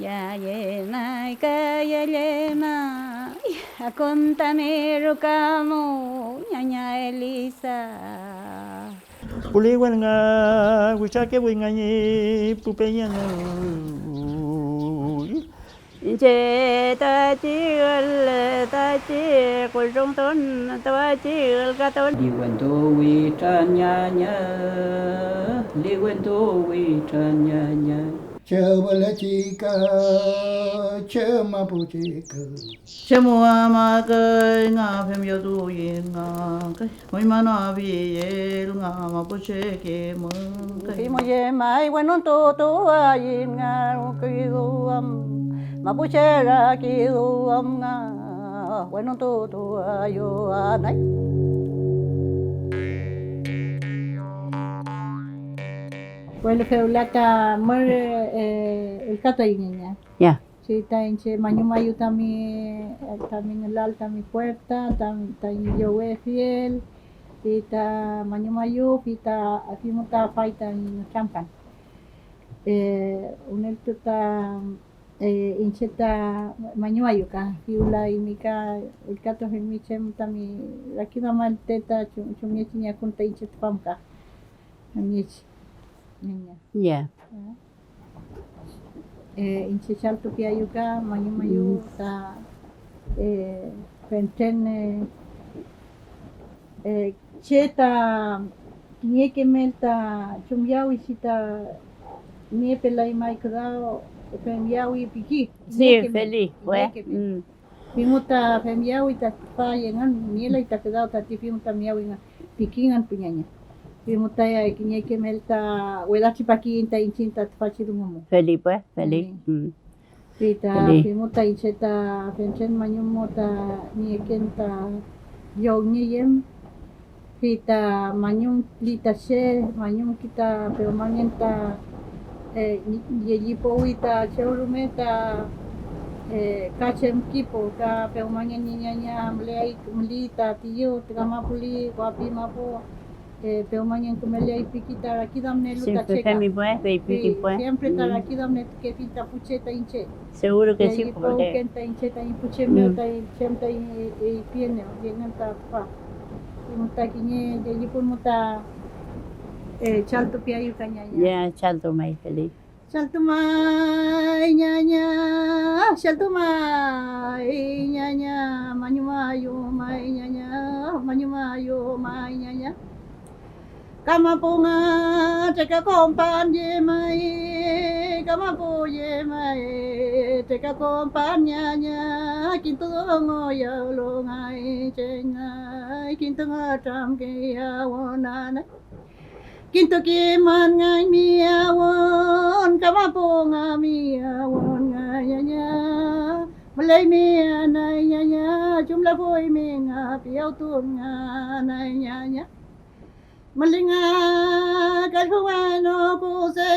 Ya yenay kayalema, akontamero kamo, ñaña Elisa. Puliwan nga wichake wingañi pupeñana. Che ta chi của trung tôn ta chi ka tôn Li wen to wi chan nya nya, li wen to wi chan nya nya. Chơ la chica, chơ ma pu chica. Che mua ma ke nga phem yo tu ye nga ke, moi ma na bi ye nga ma pu che ke mo ke. Fi mo ye mai bueno to ai nga ki am ma pu che ra ki am nga bueno to ayo anai. Bueno, feulata mer el kata niña. Ya. Si ta inche mañumayu tami ngelal tami puerta, tami yo fiel. Kita mañumayu kita afimuta faita ni champan. Unel tuta inche ta mañumayu ka fiula imika el kata hemichem tami lakina mal teta chumiechinya kunta inche pamka. Amiech. Niña. Ya. Inche chalto piayuka mayu ta penten cheta nieke melta chumyawi sita niepe la imai kadao femyawi piki. Sí, feliz, pues. Pimuta femyawi ta payengan niela ita kadao ta tipimuta miyawi nga pikingan punyanya. Pimutaya nieke melta welachi pakinta inchinta tfachirumumu. Feliz, pues, feliz. Pita Feliz. pimuta incheta penchen mañumota niekenta yongiyem. Pita mañum lita she mañum kita permanenta yeyipowita cheurumeta kachem kipo ka permanent niña mlei mlita tiyo tgamapuli guapi mapo permanent kumelei pikita rakidam nelu Sí, tacheka. feliz, pues, feliz, pues. Siempre tarakidam net que pinta pucheta inche. Seguro que sí, Porque porque kenta incheta puchemeo ta chemta piene yenganta pa. Muta kiñe yeyipun muta chalto piayu kañaña. ya chalto mai feliz. Chalto mai ñaña, chalto mai ñaña, mañumayo mai ñaña, mañumayo mai ñaña. Kamapunga teka kompanye mai, kamapu ye mai, teka kompanyanya, kintu ngoyo lungai cengai, kintu ngatam ke awonana. Kintu kiman ngai miawon, kamapunga miawon ngayanya. Malay mi anay nyanya, jumla boy mi nga piaw tun nga anay nyanya. Malinga kalhuano kuse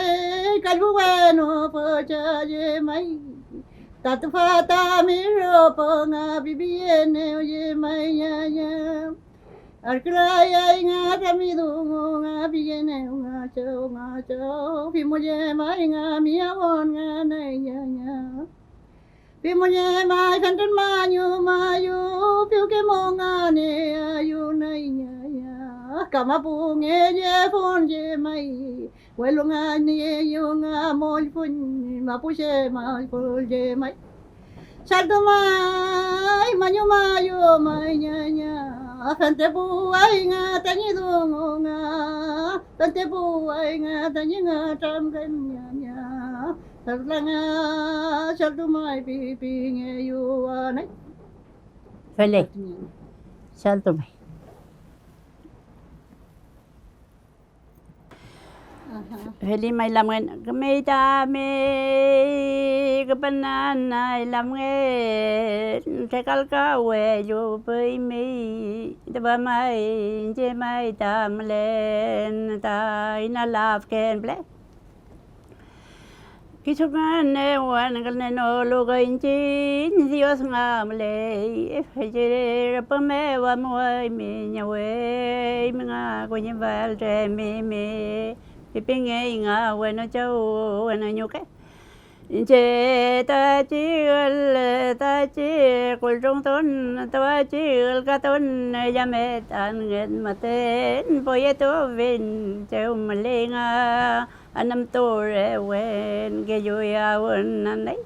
kalhuano pochaye mai tatfata miro ponga bibiene oye mai ya arkraya nga kamidu nga biene nga cho pimoye mai nga miawon nga nay ya pimoye mai kantan mayu piuke monga ne ayu nay ya kama punge ye fon ye mai welo nga ni yo nga mol fun mapushe mal ful ye mai saldo mai manyo mayo mai nya nya tante buai nga tanyi dungo nga tante buai nga tanyi nga tam kan nya nya sarlanga saldo mai pipi nge yo anai Feliz, chalto mai. Feliz mai làm cái mê ta mê cái bên này làm nghe cái cá quê vô với mi ta ba mai chế mai ta lên ta ina lав ken ble cái chút này quan cái này nó lu cái chi Dios ngam le phải chế ra mê và mua mi nhà quê mi ngà coi như vậy mi Pipinge inga bueno chau bueno ñuke Che ta chi ta chi kul trong ton ta chi ka ton ya me tan ngen ma ten boye to vin cheu ma lenga anam to re wen ge yo ya wen nan nei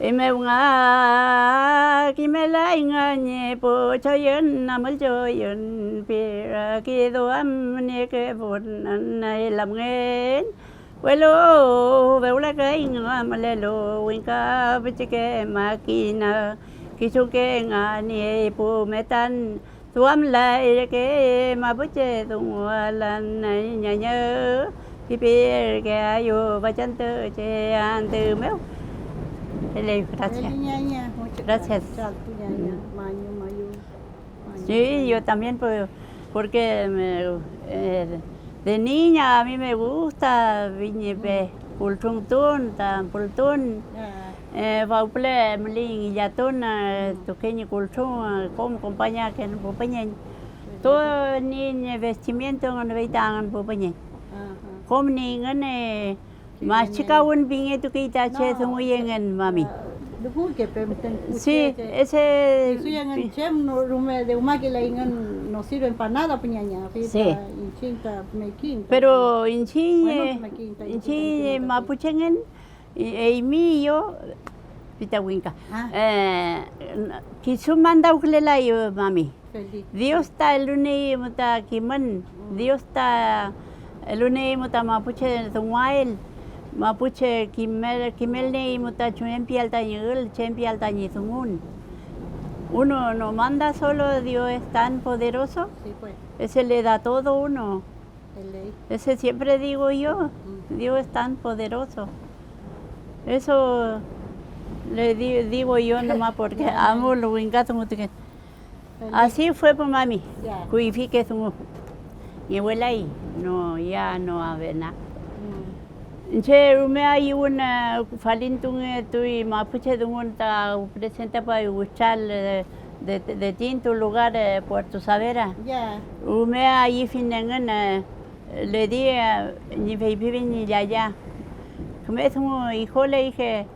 e me nga ki me lai nga nye po cho yen na mal cho yen pi ra ki do am ne ke bon nan nei lam ngen Welo, veula kai nga malelo winka bichike makina kisuke nga ni pu metan tuam lai ke mabuche tungwalan nai nya nhớ pipi ke ayo bachante che ante meu ele gracias Gracias. Sí, yo también porque de niña a mí me gusta viñepe pultun tan pultun vauple mling yatun tuqueño cultun como compañía que no pupeñen todo niña vestimenta no veitan pupeñen como ni ngane más chica un viñe tu que ta che muy en mami sí ese no sirven para nada piñaña sí pero inchi mapuchengen e mío pitawinka kisumanda uklela yo mami Dios ta lune muta kiman Dios ta lune muta mapuche tungwael mapuche kimel ne muta chempi altañul chempi altañi tungun uno no manda solo Dios es tan poderoso sí, pues. Ese le da todo uno ese siempre digo yo Dios es tan poderoso eso le digo yo nomás porque amo los wingatos así fue por mami cuifique su mi abuela ahí no ya no habe nada che rume hay una falintung tu mapuche dungun ta presenta para buscar de tinto lugar Puerto Savera rume ahí finengan le di ni baby ni ya como es un hijo le dije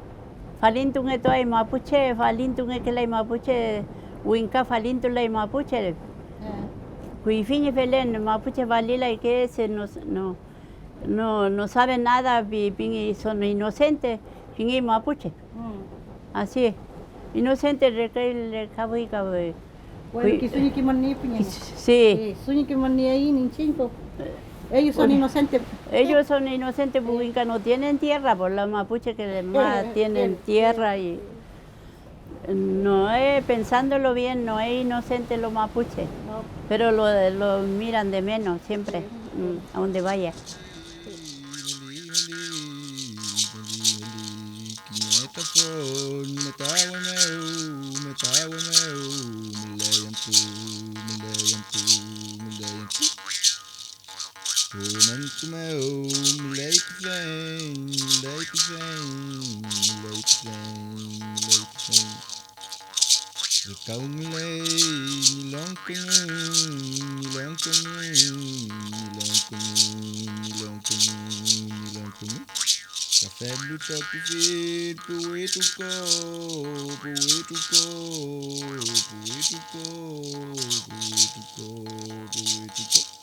falintung esto hay mapuche falintung que la mapuche winka falintung la mapuche cuifini felen mapuche valila y que se no sabe nada son inocentes pingi mapuche así es inocente recae cabo y cabo bueno que sueño que mani piña sí sueño que mani ahí ni cinco ellos son inocentes porque Inca no tienen tierra por los mapuches que además tienen tierra y no es pensándolo bien no es inocente los mapuches pero lo miran de menos siempre a donde vaya Café luta que vir, poético, poético, poético, poético, poético.